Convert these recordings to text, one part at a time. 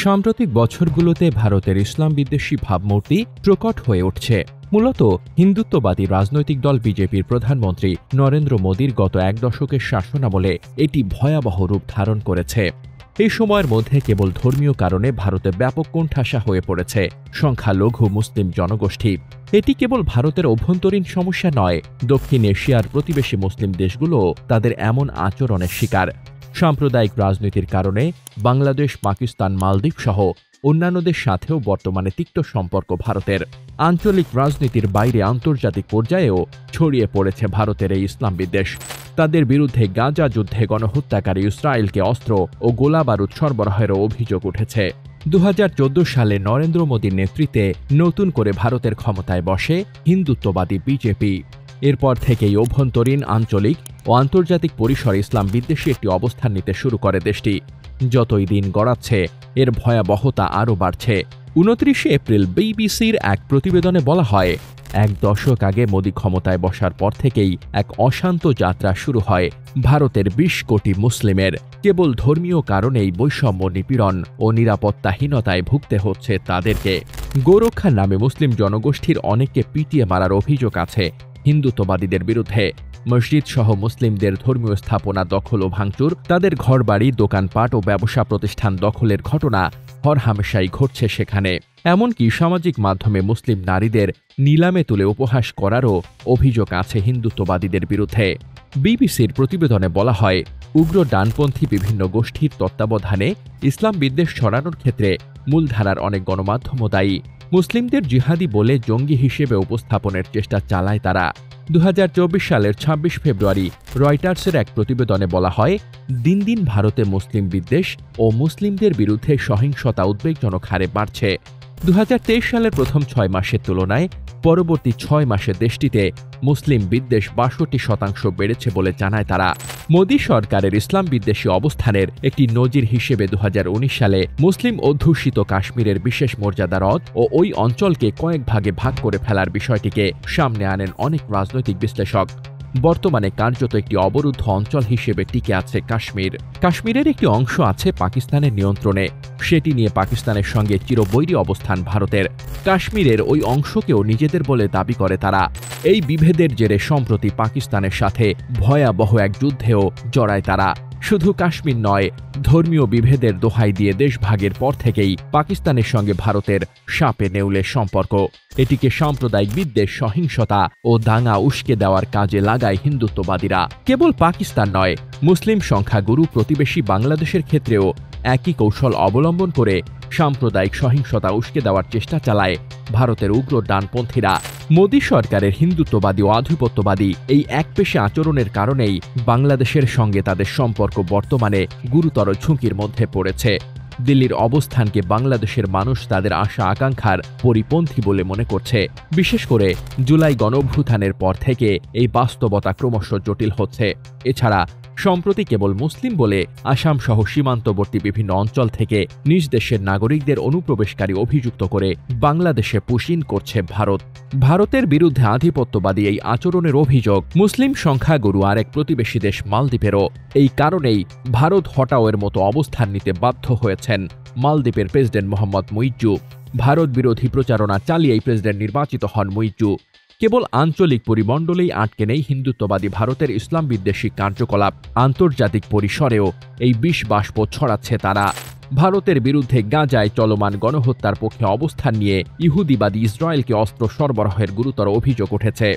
সাম্প্রতিক বছরগুলোতে ভারতের ইসলাম বিদ্বেষী ভাবমূর্তি প্রকট হয়ে উঠছে। মূলত হিন্দুত্ববাদী রাজনৈতিক দল বিজেপির প্রধানমন্ত্রী নরেন্দ্র মোদীর গত এক দশকের শাসনামলে এটি ভয়াবহ রূপ ধারণ করেছে। এই সময়ের মধ্যে কেবল ধর্মীয় কারণে ভারতে ব্যাপক কোণঠাসা হয়ে পড়েছে সংখ্যালঘু মুসলিম জনগোষ্ঠী। এটি কেবল ভারতের অভ্যন্তরীণ সমস্যা নয়, দক্ষিণ এশিয়ার প্রতিবেশী মুসলিম দেশগুলো তাদের এমন আচরণের শিকার। সাম্প্রদায়িক রাজনীতির কারণে বাংলাদেশ, পাকিস্তান, মালদ্বীপ সহ অন্যান্যদের সাথেও বর্তমানে তিক্ত সম্পর্ক ভারতের। আঞ্চলিক রাজনীতির বাইরে আন্তর্জাতিক পর্যায়েও ছড়িয়ে পড়েছে ভারতের এই ইসলাম বিদ্বেষ। তাদের বিরুদ্ধে গাজা যুদ্ধে গণহত্যাকারী ইসরায়েলকে অস্ত্র ও গোলাবারুদ সরবরাহেরও অভিযোগ উঠেছে। 2014 সালে নরেন্দ্র মোদীর নেতৃত্বে নতুন করে ভারতের ক্ষমতায় বসে হিন্দুত্ববাদী বিজেপি। এরপর থেকেই অভ্যন্তরীণ, আঞ্চলিক ও আন্তর্জাতিক পরিসরে ইসলাম বিদ্বেষী একটি অবস্থান নিতে শুরু করে দেশটি। যতই দিন গড়াচ্ছে এর ভয়াবহতা আরও বাড়ছে। 29 এপ্রিল বিবিসির এক প্রতিবেদনে বলা হয়, এক দশক আগে মোদী ক্ষমতায় বসার পর থেকেই এক অশান্ত যাত্রা শুরু হয় ভারতের 20 কোটি মুসলিমের। কেবল ধর্মীয় কারণেই বৈষম্য, নিপীড়ন ও নিরাপত্তাহীনতায় ভুগতে হচ্ছে তাদেরকে। গোরক্ষার নামে মুসলিম জনগোষ্ঠীর অনেককে পিটিয়ে মারার অভিযোগ আছে হিন্দুত্ববাদীদের বিরুদ্ধে। মসজিদ সহ মুসলিমদের ধর্মীয় স্থাপনা দখল ও ভাঙচুর, তাদের ঘরবাড়ি, দোকানপাট ও ব্যবসা প্রতিষ্ঠান দখলের ঘটনা হরহামেশাই ঘটছে সেখানে। এমনকি সামাজিক মাধ্যমে মুসলিম নারীদের নিলামে তুলে উপহাস করারও অভিযোগ আছে হিন্দুত্ববাদীদের বিরুদ্ধে। বিবিসির প্রতিবেদনে বলা হয়, উগ্র ডানপন্থী বিভিন্ন গোষ্ঠীর তত্ত্বাবধানে ইসলাম বিদ্বেষ ছড়ানোর ক্ষেত্রে মূলধারার অনেক গণমাধ্যমও দায়ী। মুসলিমদের জিহাদি বলে জঙ্গি হিসেবে উপস্থাপনের চেষ্টা চালায় তারা। 2024 সালের 26 ফেব্রুয়ারি রয়টার্সের এক প্রতিবেদনে বলা হয়, দিন দিন ভারতে মুসলিম বিদ্বেষ ও মুসলিমদের বিরুদ্ধে সহিংসতা উদ্বেগজনক হারে বাড়ছে। 2023 সালের প্রথম 6 মাসের তুলনায় পরবর্তী 6 মাসে দেশটিতে মুসলিম বিদ্বেষ 62% বেড়েছে বলে জানায় তারা। মোদী সরকারের ইসলাম বিদ্বেষী অবস্থানের একটি নজির হিসেবে 2019 সালে মুসলিম অধ্যুষিত কাশ্মীরের বিশেষ মর্যাদা রদ ও ওই অঞ্চলকে কয়েক ভাগে ভাগ করে ফেলার বিষয়টিকে সামনে আনেন অনেক রাজনৈতিক বিশ্লেষক। বর্তমানে কার্যত একটি অবরুদ্ধ অঞ্চল হিসেবে টিকে আছে কাশ্মীর। কাশ্মীরের একটি অংশ আছে পাকিস্তানের নিয়ন্ত্রণে। সেটি নিয়ে পাকিস্তানের সঙ্গে চিরবৈরী অবস্থান ভারতের। কাশ্মীরের ওই অংশকেও নিজেদের বলে দাবি করে তারা। এই বিভেদের জেরে সম্প্রতি পাকিস্তানের সাথে ভয়াবহ এক যুদ্ধেও জড়ায় তারা। শুধু কাশ্মীর নয়, ধর্মীয় বিভেদের দোহাই দিয়ে দেশভাগের পর থেকেই পাকিস্তানের সঙ্গে ভারতের সাপে নেউলে সম্পর্ক। এটিকে সাম্প্রদায়িক বিদ্বেষ, সহিংসতা ও দাঙ্গা উস্কে দেওয়ার কাজে লাগায় হিন্দুত্ববাদীরা। কেবল পাকিস্তান নয়, মুসলিম সংখ্যাগুরু প্রতিবেশী বাংলাদেশের ক্ষেত্রেও একই কৌশল অবলম্বন করে সাম্প্রদায়িক সহিংসতা উস্কে দেওয়ার চেষ্টা চালায় ভারতের উগ্র ডানপন্থীরা। মোদী সরকারের হিন্দুত্ববাদী ও আধিপত্যবাদী এই একপেশে আচরণের কারণেই বাংলাদেশের সঙ্গে তাদের সম্পর্ক বর্তমানে গুরুতর ঝুঁকির মধ্যে পড়েছে। দিল্লির অবস্থানকে বাংলাদেশের মানুষ তাদের আশা আকাঙ্ক্ষার পরিপন্থী বলে মনে করছে। বিশেষ করে জুলাই গণঅভ্যুত্থানের পর থেকে এই বাস্তবতা ক্রমশ জটিল হচ্ছে। এছাড়া সম্প্রতি কেবল মুসলিম বলে আসাম সহ সীমান্তবর্তী বিভিন্ন অঞ্চল থেকে নিজ দেশের নাগরিকদের অনুপ্রবেশকারী অভিযুক্ত করে বাংলাদেশে পুশিন করছে ভারত। ভারতের বিরুদ্ধে আধিপত্যবাদী এই আচরণের অভিযোগ মুসলিম সংখ্যাগুরু আরেক প্রতিবেশী দেশ মালদ্বীপেরও। এই কারণেই ভারত হটাওয়ের মতো অবস্থান নিতে বাধ্য হয়েছেন মালদ্বীপের প্রেসিডেন্ট মোহাম্মদ মুইজ্জু। ভারত বিরোধী প্রচারণা চালিয়েই প্রেসিডেন্ট নির্বাচিত হন মুইজ্জু। কেবল আঞ্চলিক পরিমণ্ডলেই আটকে নেই হিন্দুত্ববাদী ভারতের ইসলাম বিদ্বেষী কার্যকলাপ, আন্তর্জাতিক পরিসরেও এই বিষ বাষ্প ছড়াচ্ছে তারা। ভারতের বিরুদ্ধে গাজায় চলমান গণহত্যার পক্ষে অবস্থান নিয়ে ইহুদিবাদী ইসরায়েলকে অস্ত্র সরবরাহের গুরুতর অভিযোগ উঠেছে।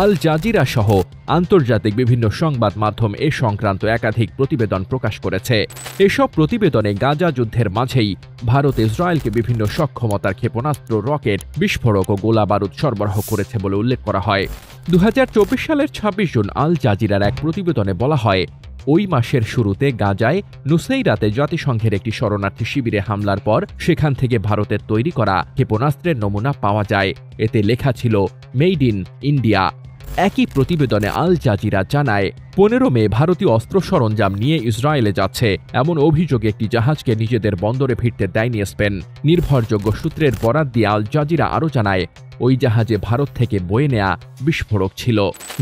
আল জাজিরা সহ আন্তর্জাতিক বিভিন্ন সংবাদ মাধ্যম এ সংক্রান্ত একাধিক প্রতিবেদন প্রকাশ করেছে। এসব প্রতিবেদনে গাজা যুদ্ধের মাঝেই ভারত ইসরায়েলকে বিভিন্ন সক্ষমতার ক্ষেপণাস্ত্র, রকেট, বিস্ফোরক ও গোলাবারুদ সরবরাহ করেছে বলে উল্লেখ করা হয়। 2024 সালের 26 জুন আল জাজিরার এক প্রতিবেদনে বলা হয়, ওই মাসের শুরুতে গাজায় নুসাইরাতে জাতিসংঘের একটি শরণার্থী শিবিরে হামলার পর সেখান থেকে ভারতের তৈরি করা ক্ষেপণাস্ত্রের নমুনা পাওয়া যায়। এতে লেখা ছিল মেড ইন ইন্ডিয়া। একই প্রতিবেদনে আল জাজিরা জানায়, 15 মে ভারতীয় অস্ত্র সরঞ্জাম নিয়ে ইসরায়েলে যাচ্ছে এমন অভিযোগে একটি জাহাজকে নিজেদের বন্দরে ফিরতে দেয়নি স্পেন। নির্ভরযোগ্য সূত্রের বরাত দিয়ে আল জাজিরা আরও জানায়, ওই জাহাজে ভারত থেকে বয়ে নেয়া বিস্ফোরক ছিল।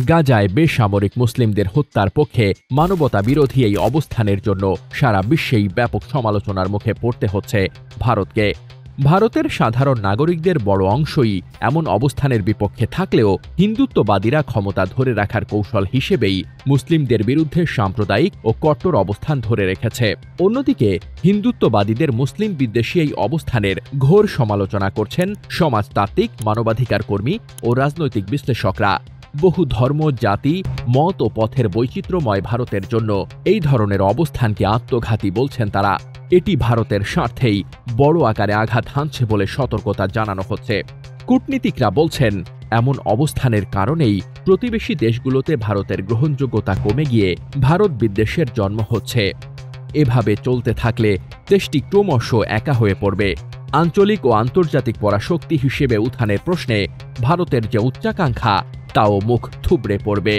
গাজায় বেসামরিক মুসলিমদের হত্যার পক্ষে মানবতা বিরোধী এই অবস্থানের জন্য সারা বিশ্বেই ব্যাপক সমালোচনার মুখে পড়তে হচ্ছে ভারতকে। ভারতের সাধারণ নাগরিকদের বড় অংশই এমন অবস্থানের বিপক্ষে থাকলেও হিন্দুত্ববাদীরা ক্ষমতা ধরে রাখার কৌশল হিসেবেই মুসলিমদের বিরুদ্ধে সাম্প্রদায়িক ও কট্টর অবস্থান ধরে রেখেছে। অন্যদিকে হিন্দুত্ববাদীদের মুসলিম বিদ্বেষী এই অবস্থানের ঘোর সমালোচনা করছেন সমাজতাত্ত্বিক, মানবাধিকার কর্মী ও রাজনৈতিক বিশ্লেষকরা। বহু ধর্ম, জাতি, মত ও পথের বৈচিত্র্যময় ভারতের জন্য এই ধরনের অবস্থানকে আত্মঘাতী বলছেন তারা। এটি ভারতের স্বার্থেই বড় আকারে আঘাত হানছে বলে সতর্কতা জানানো হচ্ছে। কূটনীতিকরা বলছেন, এমন অবস্থানের কারণেই প্রতিবেশী দেশগুলোতে ভারতের গ্রহণযোগ্যতা কমে গিয়ে ভারত বিদ্বেষের জন্ম হচ্ছে। এভাবে চলতে থাকলে দেশটি ক্রমশ একা হয়ে পড়বে। আঞ্চলিক ও আন্তর্জাতিক পরাশক্তি হিসেবে উত্থানের প্রশ্নে ভারতের যে উচ্চাকাঙ্ক্ষা, তাও মুখ থুবড়ে পড়বে।